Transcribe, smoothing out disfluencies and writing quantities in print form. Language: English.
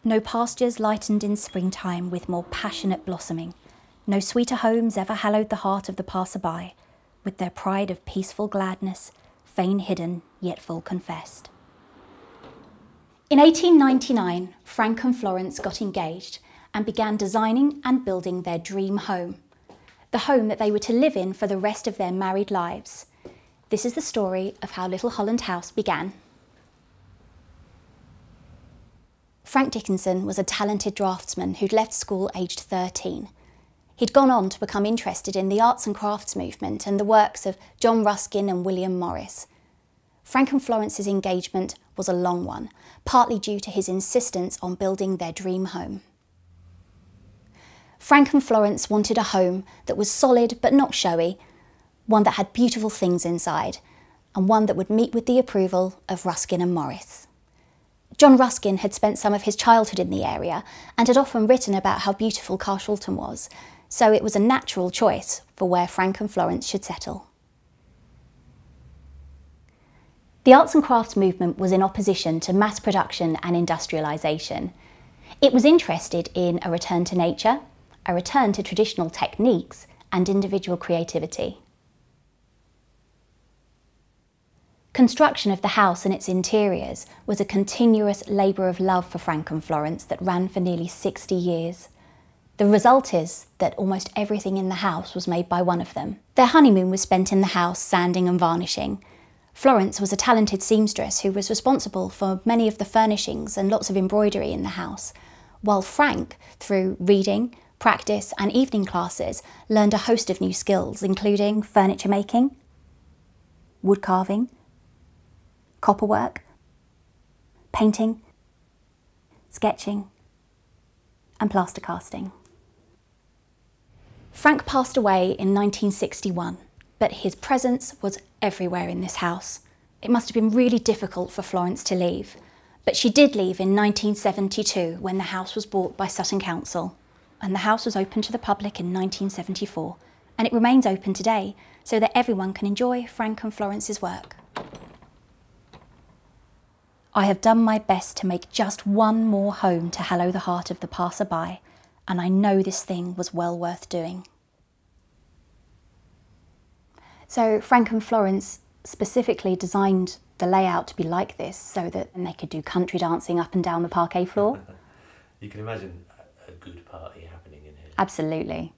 No pastures lightened in springtime with more passionate blossoming. No sweeter homes ever hallowed the heart of the passer-by, with their pride of peaceful gladness, fain hidden yet full confessed. In 1899, Frank and Florence got engaged and began designing and building their dream home, the home that they were to live in for the rest of their married lives. This is the story of how Little Holland House began. Frank Dickinson was a talented draftsman who'd left school aged 13. He'd gone on to become interested in the arts and crafts movement and the works of John Ruskin and William Morris. Frank and Florence's engagement was a long one, partly due to his insistence on building their dream home. Frank and Florence wanted a home that was solid but not showy, one that had beautiful things inside, and one that would meet with the approval of Ruskin and Morris. John Ruskin had spent some of his childhood in the area and had often written about how beautiful Carshalton was, so it was a natural choice for where Frank and Florence should settle. The arts and crafts movement was in opposition to mass production and industrialisation. It was interested in a return to nature, a return to traditional techniques, and individual creativity. Construction of the house and its interiors was a continuous labour of love for Frank and Florence that ran for nearly 60 years. The result is that almost everything in the house was made by one of them. Their honeymoon was spent in the house sanding and varnishing. Florence was a talented seamstress who was responsible for many of the furnishings and lots of embroidery in the house, while Frank, through reading, practice and evening classes, learned a host of new skills, including furniture making, wood carving, copperwork, painting, sketching, and plaster casting. Frank passed away in 1961, but his presence was everywhere in this house. It must have been really difficult for Florence to leave, but she did leave in 1972 when the house was bought by Sutton Council, and the house was opened to the public in 1974, and it remains open today so that everyone can enjoy Frank and Florence's work. I have done my best to make just one more home to hallow the heart of the passer-by, and I know this thing was well worth doing. So Frank and Florence specifically designed the layout to be like this so that they could do country dancing up and down the parquet floor. You can imagine a good party happening in here. Absolutely.